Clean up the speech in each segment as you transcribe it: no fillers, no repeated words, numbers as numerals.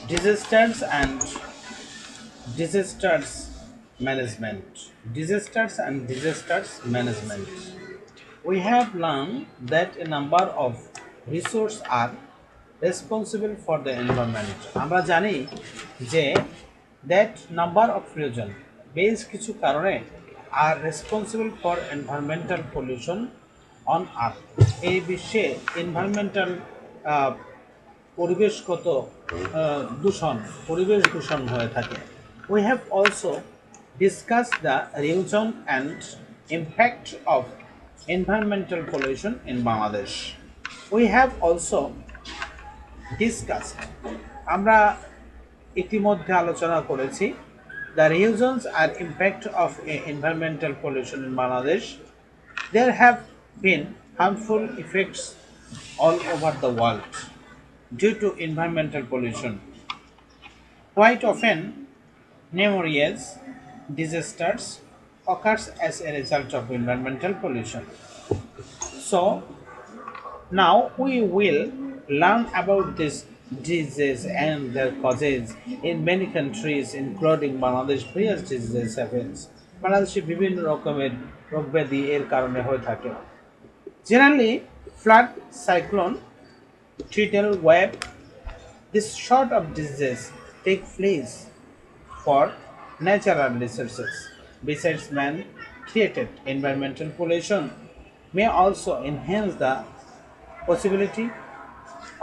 Disasters and disasters disasters and disasters management. We have learned that a number of resources are responsible for the environment. আমরা জানি যে that number of reason বেশ কিছু কারণে are responsible for environmental pollution on earth. এই বিশ্বে environmental পরিবেশগত দূষণ পরিবেশ দূষণ হয়ে থাকে. We have also discussed the reason and impact of environmental pollution in Bangladesh. We have also discussed আমরা ইতিমধ্যে আলোচনা করেছি the reasons and impact of environmental pollution in Bangladesh. There have been harmful effects all over the world due to environmental pollution. Quite often, numerous disasters occurs as a result of environmental pollution. So, now we will learn about this disease and their causes in many countries, including Bangladesh. Various diseases happens. বাংলাদেশে বিভিন্ন রকমের রোগ ব্যাধি এর কারণে হয়ে থাকে. Generally, flood, cyclone, tidal wave, this sort of diseases take place for natural resources. Besides, man-created environmental pollution may also enhance the possibility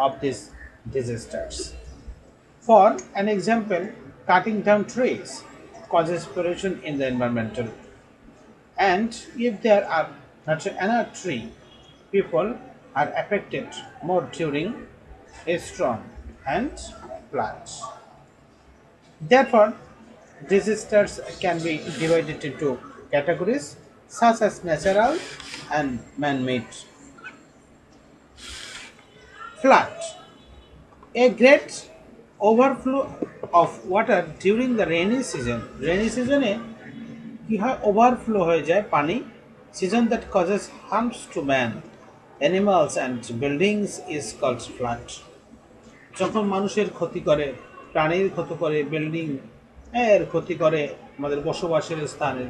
of these disasters. For an example, cutting down trees causes pollution in the environmental. And if there are not enough tree, people are affected more during a storm and floods. Therefore, disasters can be divided into categories such as natural and man-made. Flood. A great overflow of water during the rainy season. Rainy season কি হয় overflow হয়ে যায় পানি season that causes harms to man, animals and buildings is called flood. যখন মানুষের ক্ষতি করে প্রাণীর ক্ষতি করে বিল্ডিং এর ক্ষতি করে আমাদের বসবাসের স্থানে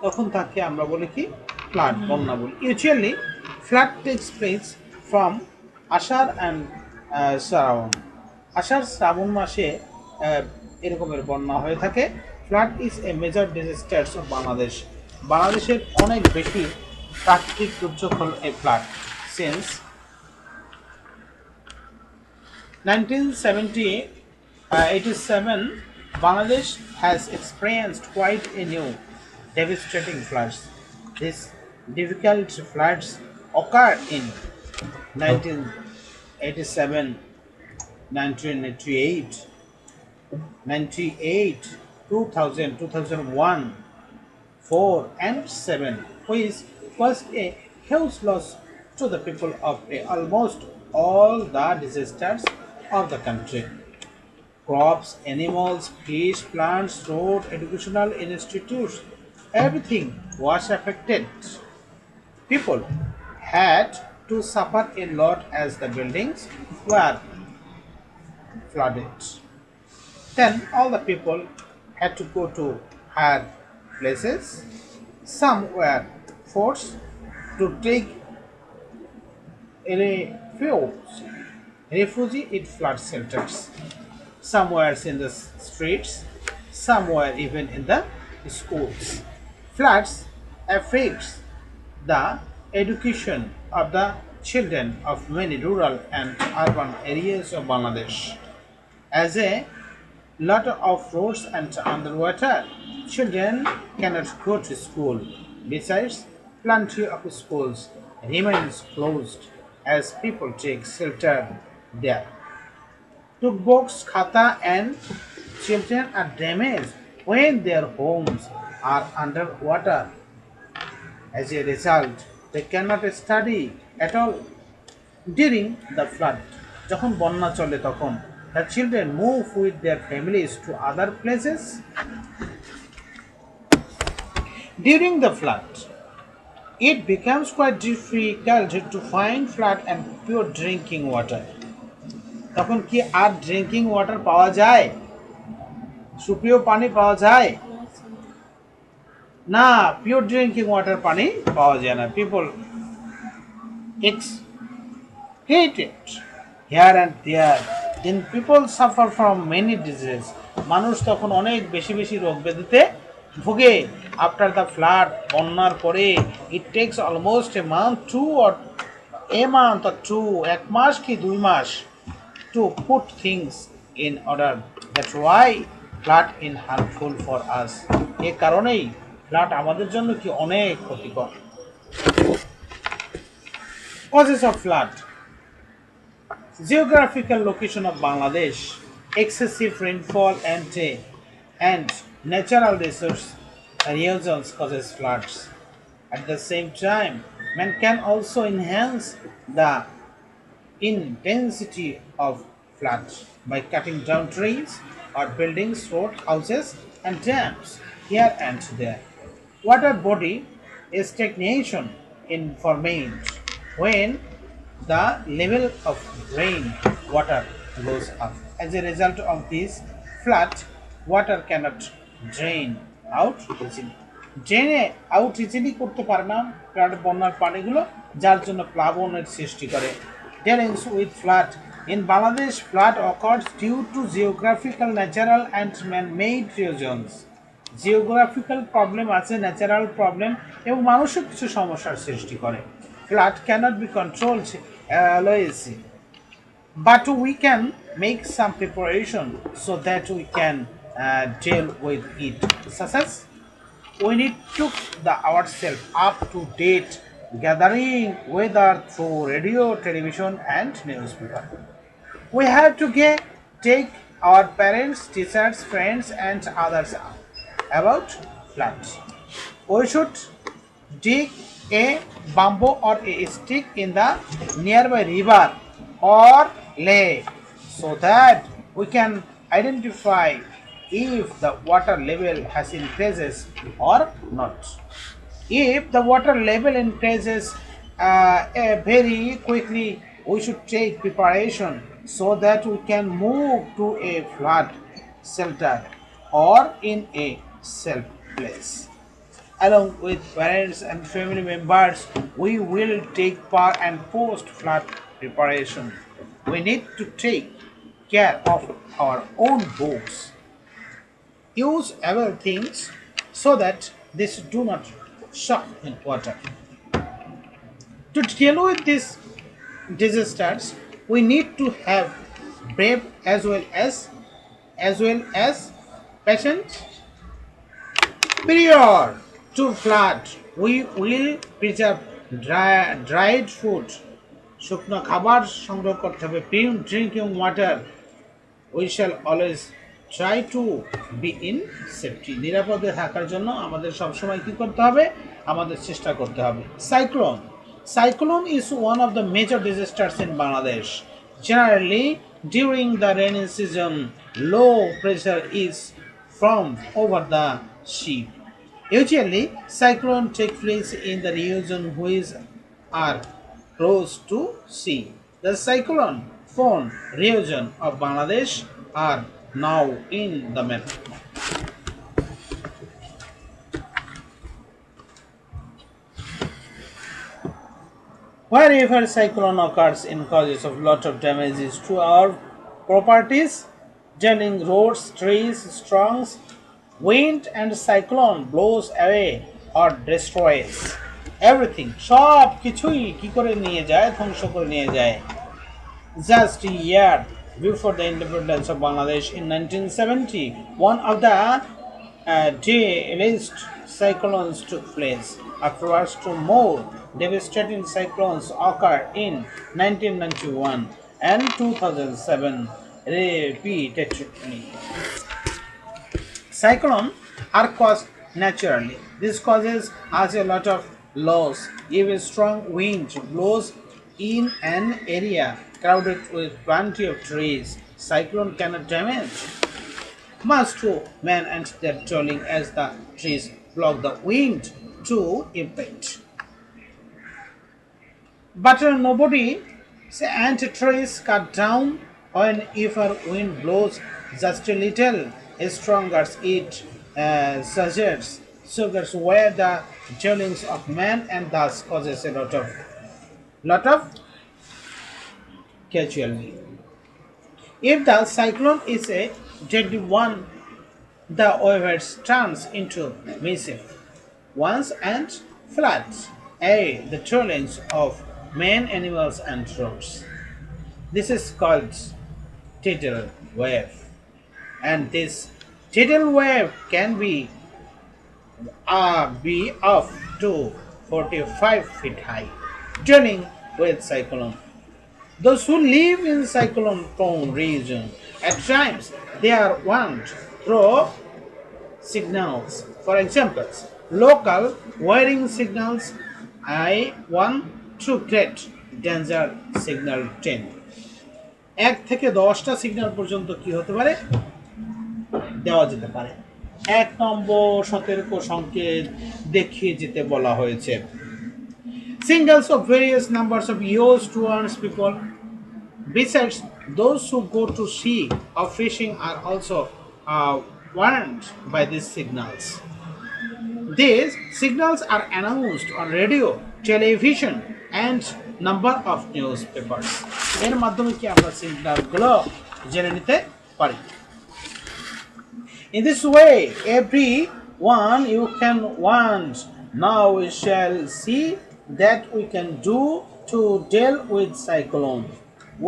তখন তাকে আমরা বলি কি ফ্লাড বন্যা বলি. Usually flood takes place from Ashadh and শ্রাবণ. আষাঢ় শ্রাবণ মাসে এরকমের বন্যা হয়ে থাকে. Flood is a major disasters of Bangladesh. বাংলাদেশের অনেক বেশি প্রাকৃতিক দুর্যোগ হল এ flood. Since 1987, Bangladesh has experienced quite a new devastating floods. These difficult floods occurred in 1987, 1998, 2000, 2001, 4 and 7, which caused a huge loss to the people of almost all the disasters of the country. Crops, animals, fish, plants, road, educational institutes, everything was affected. People had to suffer a lot as the buildings were flooded. Then all the people had to go to higher places. Some were forced to take refuge in flood shelters. Some were in the streets, some were even in the schools. Floods affects the education of the children of many rural and urban areas of Bangladesh. As a lot of roads and underwater, children cannot go to school. Besides, plenty of schools remains closed as people take shelter there. Books, khata and children are damaged when their homes are underwater. As a result, they cannot study at all. During the flood, যখন বন্যা চলে তখন the children move with their families to other places. During the flood, it becomes quite difficult to find flood and pure drinking water. তখন কি আর drinking water পাওয়া যায়? সুপেয় পানি পাওয়া যায় না, পিওর ড্রিঙ্কিং ওয়াটার পানি পাওয়া যায় না। People excrete it here and there, then people suffer from many diseases. মানুষ তখন অনেক বেশি বেশি রোগ ব্যাধিতে ভোগে। আফটার দ্য ফ্লাড, বন্যার পরে, it takes almost a month to or two, এক মাস কি 2 মাস to put things in order. That's why flood is harmful for us. এ কারণেই ফ্লাড আমাদের জন্য কি অনেক ক্ষতিকর। Causes of flood: geographical location of Bangladesh, excessive rainfall and natural resource erosion causes floods. At the same time, man can also enhance the intensity of floods by cutting down trees or building road, houses and dams here and there. Water body is stagnation in formation when the level of rain water goes up. As a result of this flood, water cannot drain out easily. ড্রেনে out easily করতে পারে না বন্যার পানিগুলো, যার জন্য প্লাবনের সৃষ্টি করে। Dealings with flood in Bangladesh, flood occurs due to geographical, natural and man-made reasons. Geographical problem আছে, ন্যাচারাল প্রবলেম এবং মানুষও কিছু সমস্যার সৃষ্টি করে। Flood cannot be controlled always, but we can make some preparation so that we can deal with it, such as we need to ourselves up to date, gathering weather through radio, television and newspaper. We have to take our parents, teachers, friends and others about floods. We should dig a bamboo or a stick in the nearby river or lake so that we can identify if the water level has increases or not. If the water level increases very quickly, we should take preparation so that we can move to a flood shelter or in a safe place. Along with parents and family members, we will take part and post flood preparation. We need to take care of our own boats, use other things so that this do not shock in water. To deal with these disasters, we need to have brave as well as patient. Prior to flood, we will preserve dried food. শুকনো খাবার সংগ্রহ করতে হবে। Drinking water, we shall always try to be in safety. নিরাপদে থাকার জন্য আমাদের সবসময় কী করতে হবে? আমাদের চেষ্টা করতে হবে। Cyclone is one of the major disasters in Bangladesh. Generally, during the rainy season, low pressure is formed over the sea. Usually, cyclones take place in the region which are close to sea. The cyclone formed region of Bangladesh are now in the map. Wherever cyclone occurs, it causes a lot of damages to our properties, damaging roads, trees, storms, wind and cyclone blows away or destroys everything. সব কিছুই কি করে নিয়ে যায়? ধ্বংস করে নিয়ে যায়। Just a year before the independence of Bangladesh in 1970, one of the deadliest cyclones took place. Afterwards, two more devastating cyclones occurred in 1991 and 2007 repeatedly. Cyclones are caused naturally. This causes us a lot of loss. If a strong wind blows in an area crowded with plenty of trees, cyclone cannot damage much to man and their dwelling as the trees block the wind to impact. But nobody and trees cut down When if a wind blows just a little stronger, it suggests where the dwellings of man and thus causes a lot of casualty. If the cyclone is a deadly one, the weather turns into massive ones and floods, the dwellings of men, animals, and roads. This is called tidal wave, and this tidal wave can be up to 45 feet high, dealing with cyclone. Those who live in cyclone-prone region, at times they are warned through signals. For example, local warning signals I1 to great danger signal 10. 1 থেকে 10টা signal পর্যন্ত কি হতে পারে দেওয়া যেতে পারে। 1 নম্বর সতর্ক সংকেত দেখিয়ে যেতে বলা হয়েছে। Signals of various numbers of used to warn people. Besides, those who go to sea or fishing are also warned by these signals. These signals are announced on radio, television, and number of newspapers. এর মাধ্যমে কি আমরা সিগন্যালগুলো জেনে নিতে পারি। In this way, everyone you can want. Now we shall see that we can do to deal with cyclone.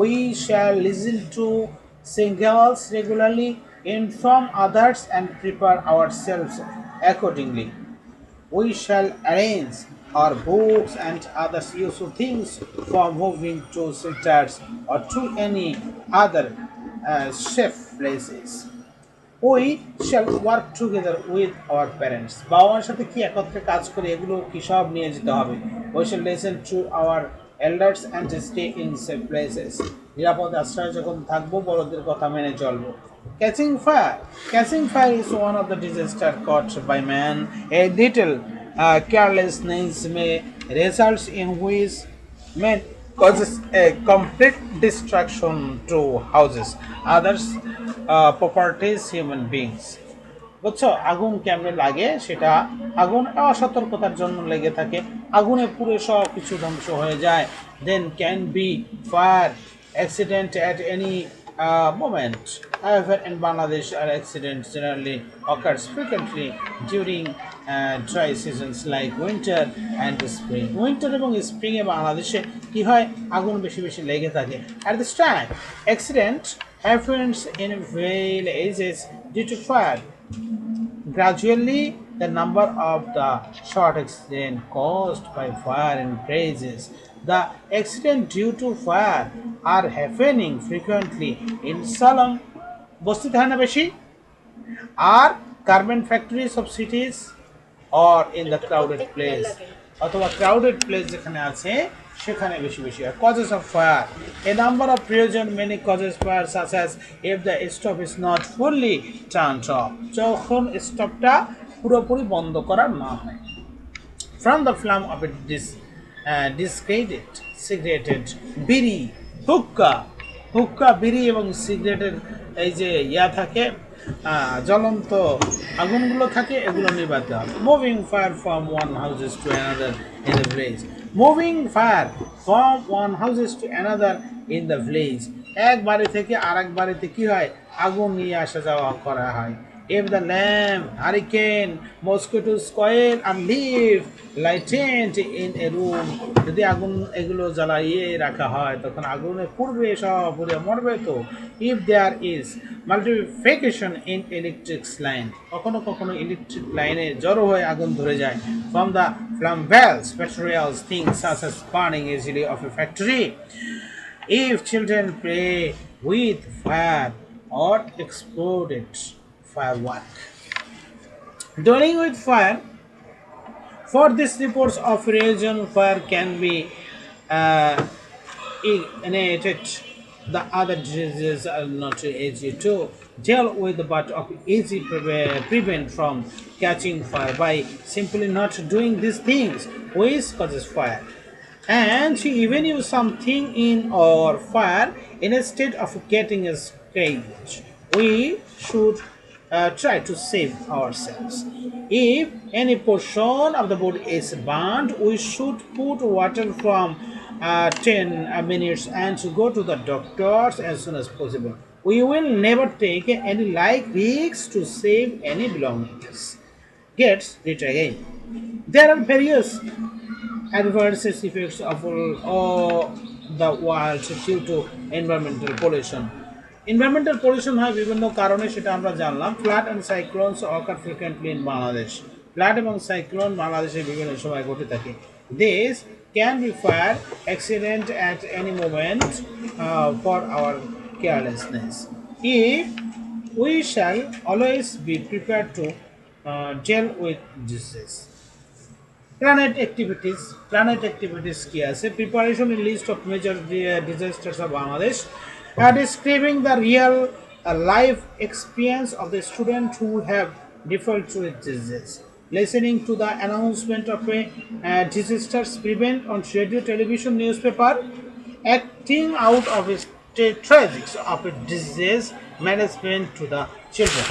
We shall listen to signals regularly, inform others, and prepare ourselves accordingly. We shall arrange our books and other useful things for moving to shelters or to any other safe places. We shall work together with our parents. বাবা মার সাথে কি একত্রে কাজ করে এগুলো কি সব নিয়ে যেতে হবে। We shall listen to our elders and stay in safe places. নিরাপদ আশ্রয়ে যখন থাকবো বড়দের কথা মেনে চলবো। Catching fire is one of the disaster caused by man. A little carelessness may result in which man causes a complete destruction to houses, others, properties, human beings. বুঝছো আগুন কেমনে লাগে সেটা আগুন অসতর্কতার জন্য লেগে থাকে আগুনে পুরো সব কিছু ধ্বংস হয়ে যায় then can be fire accident at any moment. However, in Bangladesh, accidents generally occurs frequently during dry seasons like winter and spring. Winter এবং spring এ বাংলাদেশে কি হয় আগুন বেশি বেশি লেগে থাকে at this time accident happens in villages due to fire. Gradually, the number of the short accidents caused by fire increases. The accidents due to fire are happening frequently in Salem, বস্তি থাকে না বেশি আর garment factories of cities or in the crowded place অথবা crowded place যেখানে আছে সেখানে বেশি বেশি হয় causes of fire a number of reasons many causes fire such as if the stove is not fully turned off যখন স্টোভটা পুরোপুরি বন্ধ করা না হয় from the flame of a discarded cigarette বিড়ি হুক্কা বিড়ি এবং সিগারেটের এই যে থাকে জ্বলন্ত আগুনগুলো থাকে এগুলো নিভাতে হবে moving fire from one houses to another in the village moving fire from one houses to another in the village এক বাড়ি থেকে আরেক বাড়িতে কি হয় আগুন নিয়ে আসা যাওয়া করা হয় if the lamp hurricane mosquitoes coil and leave lighted in a room যদি আগুন এগুলো জ্বালিয়ে রাখা হয় তখন আগুনে পুড়বে সব পুড়ে মরবে তো if there is multiplication in electric line কখনো কখনো ইলেকট্রিক লাইনে জড়ো হয়ে আগুন ধরে যায় from the flammables materials things such as burning easily of a factory if children play with fire or exploded firework. Dealing with fire, for this reports of region fire can be ignited. The other diseases are not easy to deal with, but easy prevent from catching fire by simply not doing these things, which causes fire. and even use something in or fire instead of getting a scratch. We should try to save ourselves. If any portion of the board is burnt, we should put water from 10 minutes and to go to the doctors as soon as possible. We will never take any like risks to save any belongings. Gets it again. There are various adverse effects of the world due to environmental pollution. Environmental pollution হয় বিভিন্ন কারণে, সেটা আমরা জানলাম। Flood and cyclones occur frequently in Bangladesh. Flood এবং cyclone বাংলাদেশে বিভিন্ন সময় ঘটে থাকে। This can refire accident at any moment for our carelessness. If we shall always be prepared to deal with disease. Planet activities কি আছে? Preparation a list of major disasters of Bangladesh, describing the real life experience of the student who have dealt with disease, listening to the announcement of a disasters prevent on radio, television, newspaper, acting out of a tragics of a disease management to the children.